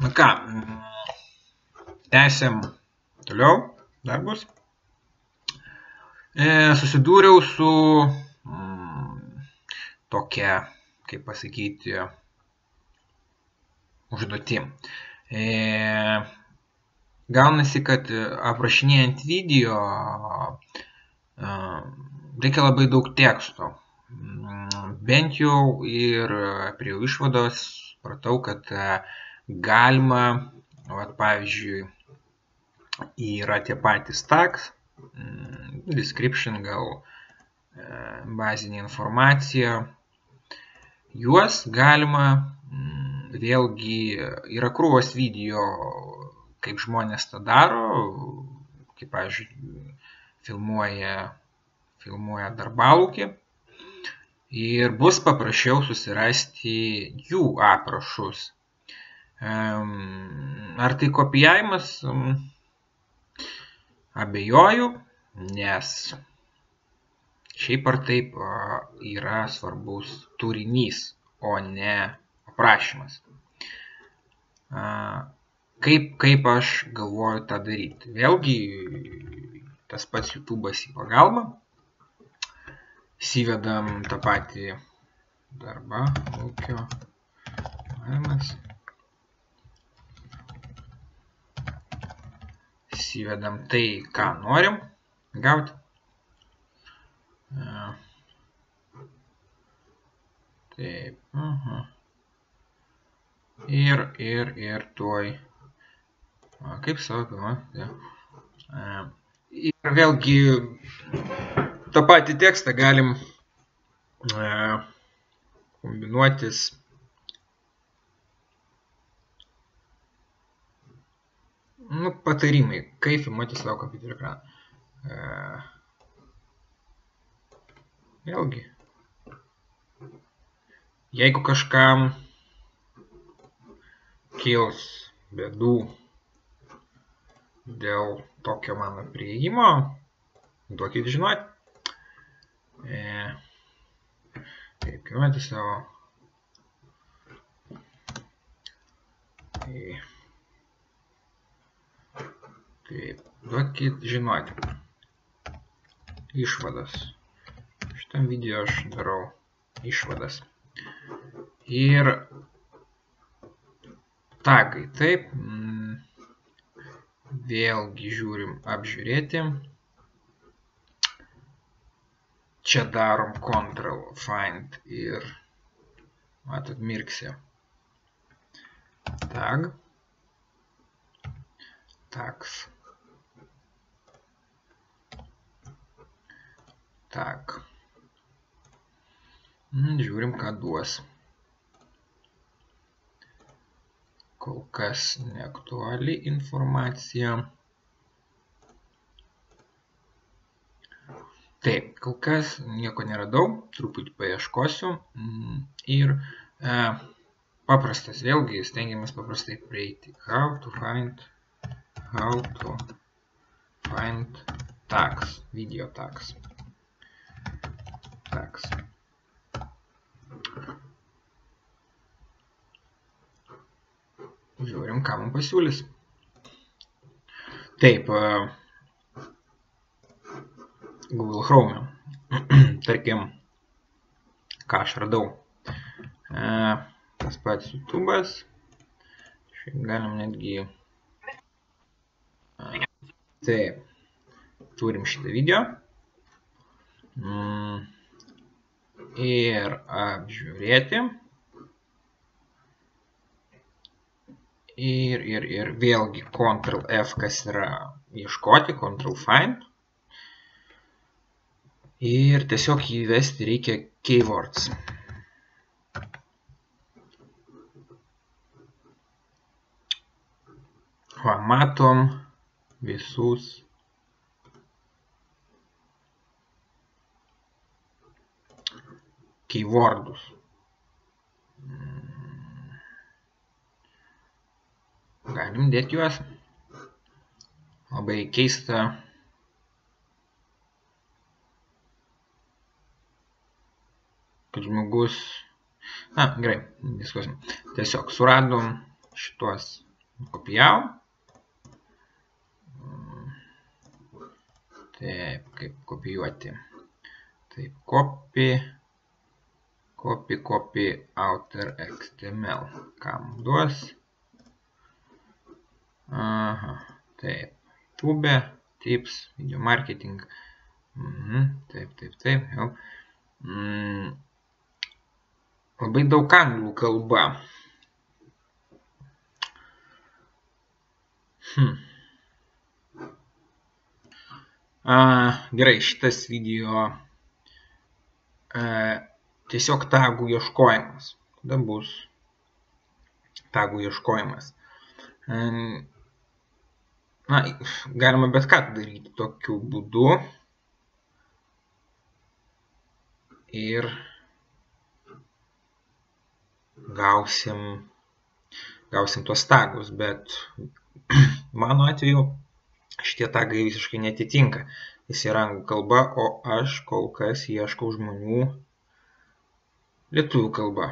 Na ką, tęsiam toliau darbus. Susidūriau su tokia, kaip pasakyti, užduotim. Gaunasi, kad aprašinėjant video reikia labai daug teksto. Bent jau ir prie išvados supratau, kad galima, pavyzdžiui, yra tie patys tags, description, gal bazinė informacija. Juos galima, vėlgi, yra krūvos video, kaip žmonės tą daro, kaip, pavyzdžiui, filmuoja darbalaukį. Ir bus paprasčiau susirasti jų aprašus. Ar tai kopijavimas? Abejoju, nes šiaip ar taip yra svarbus turinys, o ne aprašymas. Kaip aš galvoju tą daryti? Vėlgi, tas pats YouTube'as į pagalbą. Įsivedam tą patį darbą, ūkio pajamas. Įsivedam tai, ką norim gauti. Taip, ir tuoj, kaip savo pirma. Ir vėlgi tą patį tekstą galim kombinuotis patarimai, kaip filmuoti savo kompiuterio ekraną. Vėlgi, jeigu kažkam kils bėdų dėl tokio mano priėjimo, duokit žinoti. Taip, filmuoti savo. Taip, duokit žinoti. Išvadas. Šitam video aš darau išvadas. Ir tagai, taip. Vėlgi žiūrim apžiūrėti. Čia darom Ctrl Find ir matot mirksi. Tag. Tags. Tag. Žiūrim, ką duos. Kol kas neaktuali informacija. Taip, kol kas nieko neradau, truputį paieškosiu. Ir paprastas, vėlgi stengiamės paprastai prieiti. How to find tags, video tags. Žiūrim, ką man pasiūlys. Taip, Google Chrome. Tarkim, ką aš radau. Tas pats YouTube'as. Šiaip galim netgi. Taip, turim šitą video. Ir apžiūrėti. Ir vėlgi Ctrl F, kas yra ieškoti, Ctrl Find. Ir tiesiog įvesti reikia keywords. Matom visus keywordus. Galim dėti juos. Labai keista. Kad žmogus... gerai, diskusim. Tiesiog suradom šituos Kopijavom. Taip, kaip kopijuoti. Taip, copy, outer XML. Kam duos? Aha, taip. Tube, tips, video marketing. Taip, jau. Labai daug anglų kalba. Gerai, šitas video tiesiog tagų ieškojimas. Tada bus tagų ieškojimas. Galima bet ką daryti tokiu būdu. Ir gausim tuos tagus, bet mano atveju šitie tagai visiškai netitinka. Jis yra anglų kalba, o aš kol kas ieškau žmonių lietuvių kalba.